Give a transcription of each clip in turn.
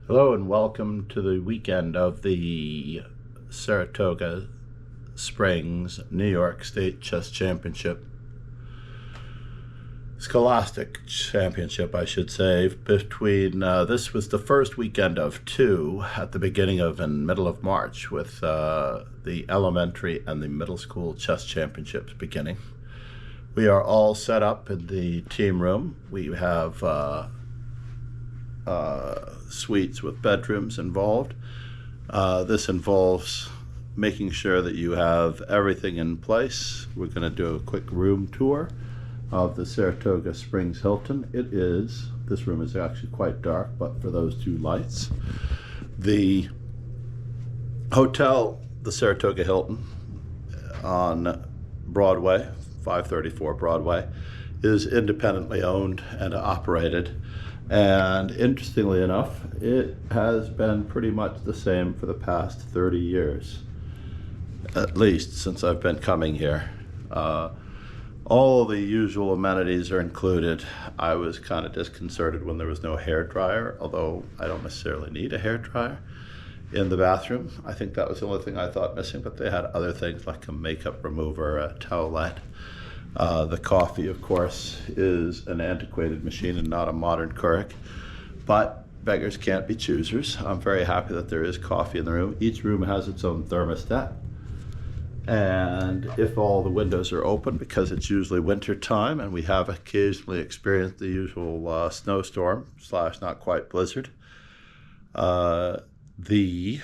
Hello and welcome to the weekend of the Saratoga Springs New York State Chess Championship. Scholastic Championship, I should say. This was the first weekend of two at the beginning of and middle of March, with the elementary and the middle school chess championships beginning. We are all set up in the team room. We have suites with bedrooms involved. This involves making sure that you have everything in place. We're going to do a quick room tour of the Saratoga Springs Hilton. This room is actually quite dark, but for those two lights. The hotel, the Saratoga Hilton on Broadway, 534 Broadway, is independently owned and operated. And interestingly enough, it has been pretty much the same for the past 30 years, at least since I've been coming here. All the usual amenities are included. I was kind of disconcerted when there was no hair dryer, although I don't necessarily need a hair dryer in the bathroom. I think that was the only thing I thought missing, but they had other things like a makeup remover, a towelette. The coffee, of course, is an antiquated machine and not a modern Keurig, but beggars can't be choosers. I'm very happy that there is coffee in the room. Each room has its own thermostat, and if all the windows are open, because it's usually winter time and we have occasionally experienced the usual snowstorm / not quite blizzard, the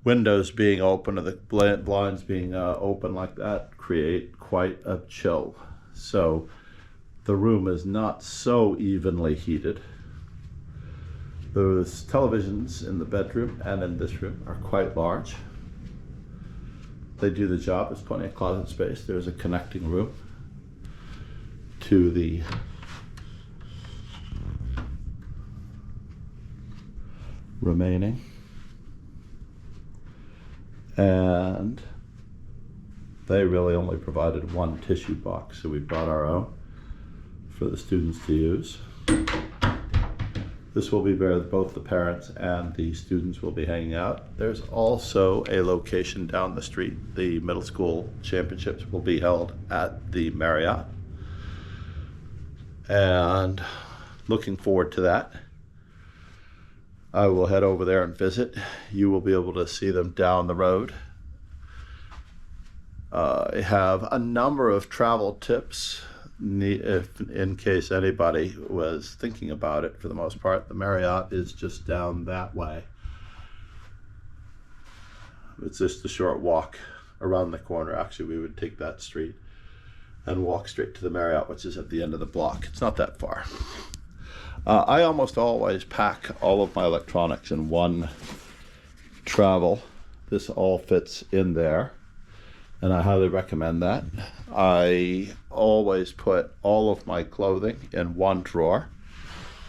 windows being open or the blinds being open like that create quite a chill. So the room is not so evenly heated. Those televisions in the bedroom and in this room are quite large. They do the job. There's plenty of closet space. There's a connecting room to the remaining. And they really only provided one tissue box, so we brought our own for the students to use. This will be where both the parents and the students will be hanging out. There's also a location down the street. The middle school championships will be held at the Marriott, and looking forward to that. I will head over there and visit. You will be able to see them down the road. I have a number of travel tips in case anybody was thinking about it. For the most part, the Marriott is just down that way. It's just a short walk around the corner. Actually, we would take that street and walk straight to the Marriott, which is at the end of the block. It's not that far. I almost always pack all of my electronics in one travel. This all fits in there, and I highly recommend that. I always put all of my clothing in one drawer,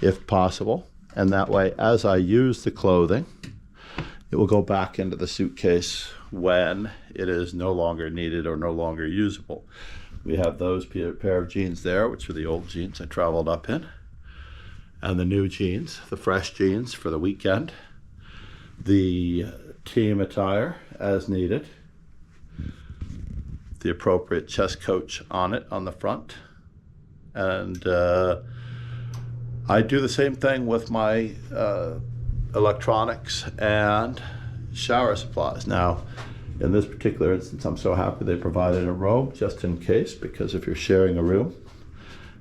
if possible, and that way, as I use the clothing, it will go back into the suitcase when it is no longer needed or no longer usable. We have those pair of jeans there, which are the old jeans I traveled up in, and the new jeans, the fresh jeans for the weekend, the team attire as needed, the appropriate chess coach on it on the front, and I do the same thing with my electronics and shower supplies. Now, in this particular instance, I'm so happy they provided a robe just in case, because if you're sharing a room,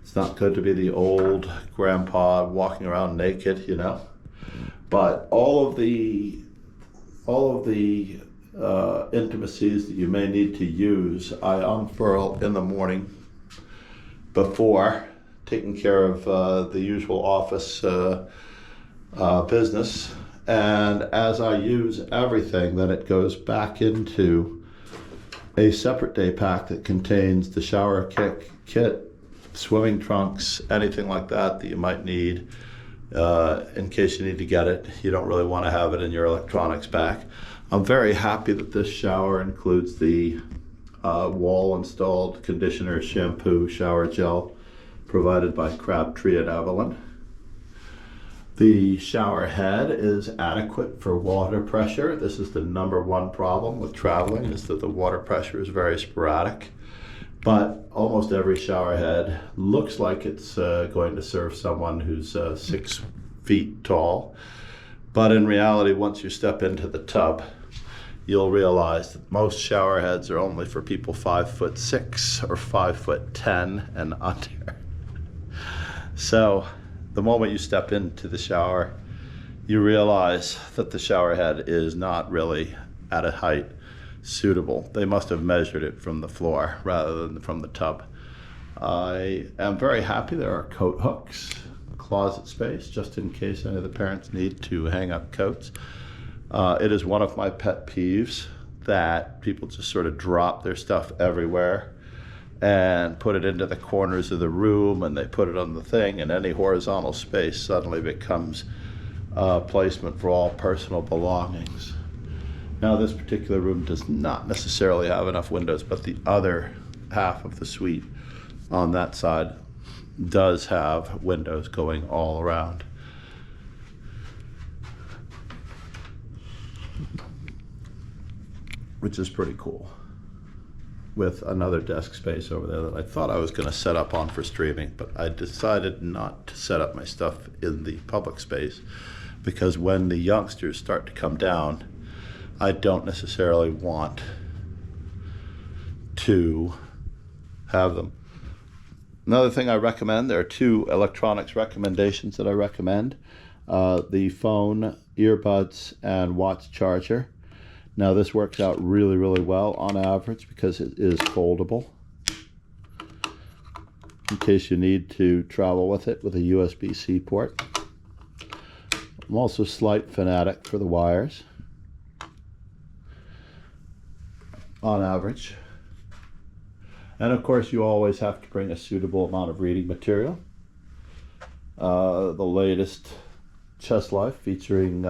it's not good to be the old grandpa walking around naked, you know. But all of the intimacies that you may need to use, I unfurl in the morning before taking care of the usual office business. And as I use everything, then it goes back into a separate day pack that contains the shower kit, swimming trunks, anything like that that you might need in case you need to get it. You don't really want to have it in your electronics bag. I'm very happy that this shower includes the wall installed conditioner, shampoo, shower gel provided by Crabtree at Evelyn. The shower head is adequate for water pressure. This is the number one problem with traveling, is that the water pressure is very sporadic. But almost every shower head looks like it's going to serve someone who's 6 feet tall. But in reality, once you step into the tub, you'll realize that most shower heads are only for people 5'6" or 5'10" and under. So the moment you step into the shower, you realize that the shower head is not really at a height suitable. They must have measured it from the floor rather than from the tub. I am very happy there are coat hooks, closet space, just in case any of the parents need to hang up coats. It is one of my pet peeves that people just sort of drop their stuff everywhere and put it into the corners of the room, and they put it on the thing, and any horizontal space suddenly becomes a placement for all personal belongings. Now, this particular room does not necessarily have enough windows, but the other half of the suite on that side does have windows going all around. Which is pretty cool, with another desk space over there that I thought I was going to set up on for streaming, but I decided not to set up my stuff in the public space, because when the youngsters start to come down, I don't necessarily want to have them. Another thing I recommend, there are 2 electronics recommendations that I recommend. The phone, earbuds, and watch charger. Now this works out really, really well on average because it is foldable, in case you need to travel with it with a USB-C port. I'm also a slight fanatic for the wires, on average. And of course you always have to bring a suitable amount of reading material. The latest Chess Life, featuring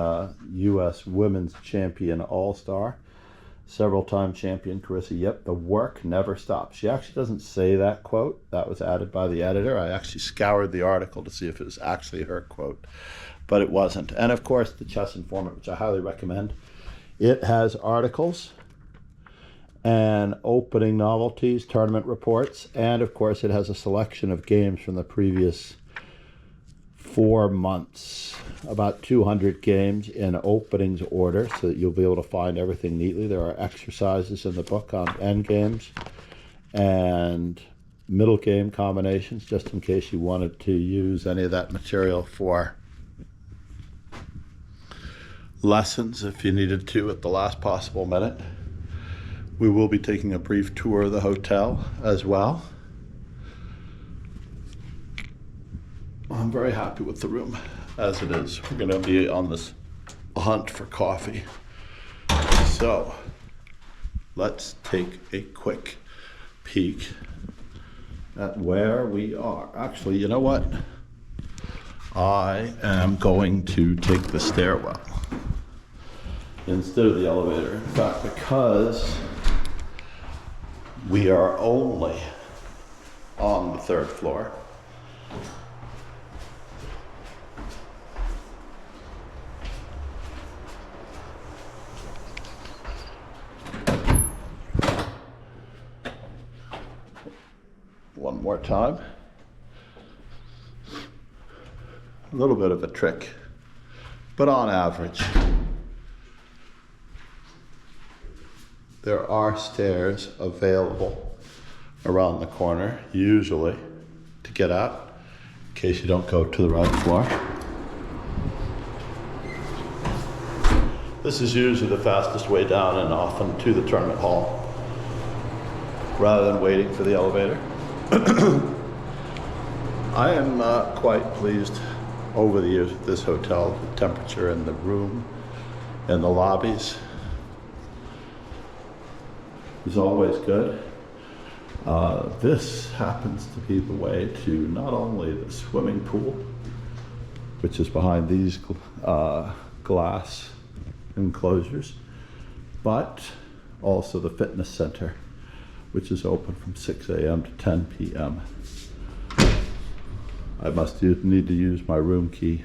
U.S. Women's Champion All-Star, several-time champion Carissa. Yep, the work never stops. She actually doesn't say that quote. That was added by the editor. I actually scoured the article to see if it was actually her quote, but it wasn't. And of course, the Chess Informant, which I highly recommend. It has articles and opening novelties, tournament reports, and of course it has a selection of games from the previous 4 months, about 200 games in openings order, so that you'll be able to find everything neatly. There are exercises in the book on end games and middle game combinations, just in case you wanted to use any of that material for lessons if you needed to at the last possible minute. We will be taking a brief tour of the hotel as well. I'm very happy with the room as it is. We're going to be on this hunt for coffee. So let's take a quick peek at where we are. Actually, you know what? I am going to take the stairwell instead of the elevator. In fact, because we are only on the 3rd floor, one more time. A little bit of a trick, but on average, there are stairs available around the corner, usually, to get up, in case you don't go to the right floor. This is usually the fastest way down and often to the tournament hall, rather than waiting for the elevator. I am quite pleased over the years with this hotel. The temperature in the room and the lobbies is always good. This happens to be the way to not only the swimming pool, which is behind these glass enclosures, but also the fitness center, which is open from 6 a.m. to 10 p.m. I must need to use my room key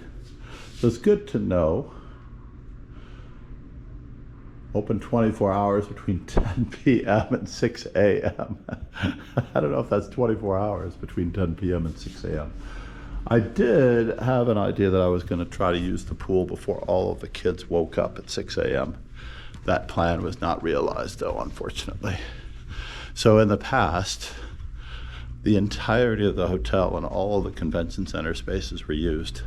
So it's good to know. Open 24 hours between 10 p.m. and 6 a.m. I don't know if that's 24 hours between 10 p.m. and 6 a.m. I did have an idea that I was going to try to use the pool before all of the kids woke up at 6 a.m. That plan was not realized, though, unfortunately. So in the past, the entirety of the hotel and all of the convention center spaces were used.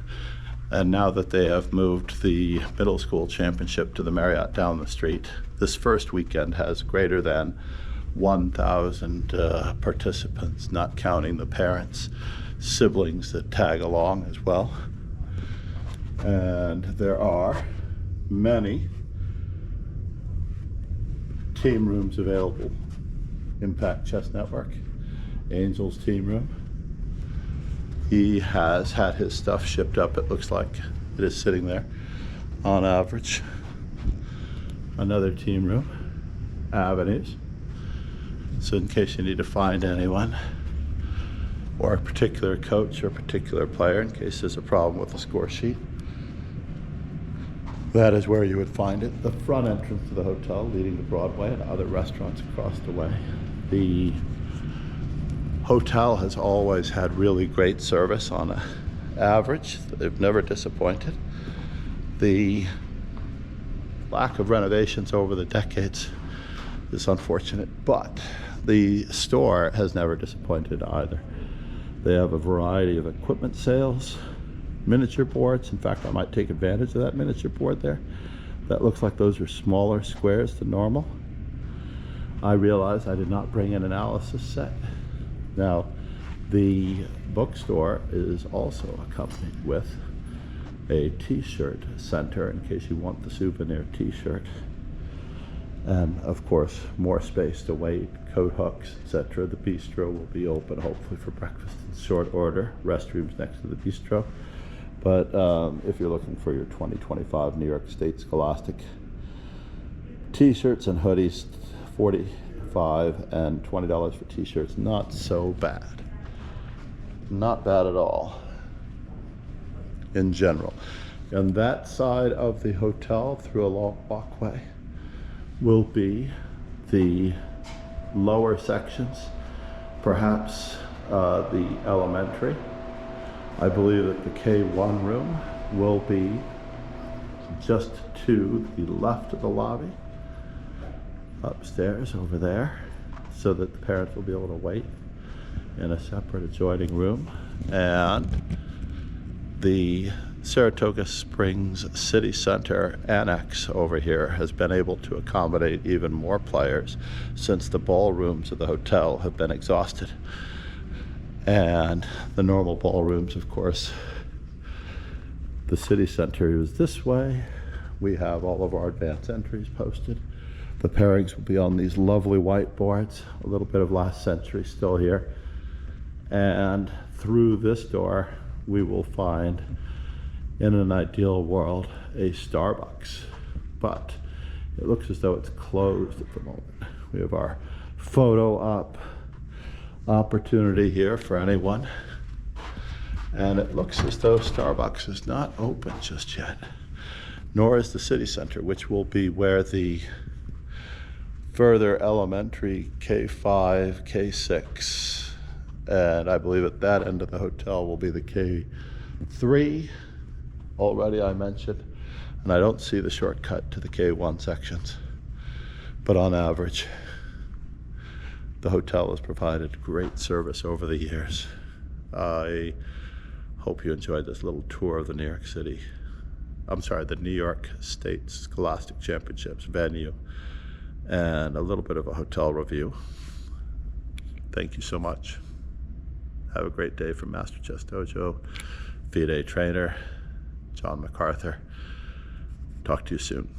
And now that they have moved the middle school championship to the Marriott down the street, this first weekend has greater than 1,000 participants, not counting the parents, siblings that tag along as well. And there are many team rooms available. Impact Chess Network, Angel's team room. He has had his stuff shipped up. It looks like it is sitting there on average. Another team room, Avenues. So in case you need to find anyone, or a particular coach or a particular player, in case there's a problem with the score sheet, that is where you would find it. The front entrance to the hotel leading to Broadway and other restaurants across the way. The hotel has always had really great service on average. They've never disappointed. The lack of renovations over the decades is unfortunate, but the store has never disappointed either. They have a variety of equipment sales, miniature boards. In fact, I might take advantage of that miniature board there. That looks like those are smaller squares than normal. I realize I did not bring an analysis set. Now, the bookstore is also accompanied with a t-shirt center in case you want the souvenir t-shirt. And of course, more space to wait, coat hooks, etc. The bistro will be open hopefully for breakfast in short order. Restrooms next to the bistro. But if you're looking for your 2025 New York State Scholastic t-shirts and hoodies, $45 and $20 for t-shirts, not so bad. Not bad at all in general. On that side of the hotel, through a long walkway, will be the lower sections, perhaps the elementary. I believe that the K1 room will be just to the left of the lobby, upstairs over there, so that the parents will be able to wait in a separate adjoining room. And the Saratoga Springs City Center Annex over here has been able to accommodate even more players since the ballrooms of the hotel have been exhausted. And the normal ballrooms, of course, the City Center is this way. We have all of our advance entries posted. The pairings will be on these lovely whiteboards, a little bit of last century still here. And through this door, we will find, in an ideal world, a Starbucks. But it looks as though it's closed at the moment. We have our photo op opportunity here for anyone. And it looks as though Starbucks is not open just yet, nor is the City Center, which will be where the further elementary K5, K6, and I believe at that end of the hotel will be the K3, already I mentioned, and I don't see the shortcut to the K1 sections. But on average, the hotel has provided great service over the years. I hope you enjoyed this little tour of the New York State Scholastic Championships venue and a little bit of a hotel review. Thank you so much. Have a great day from Master Chess Dojo, FIDE trainer, John MacArthur. Talk to you soon.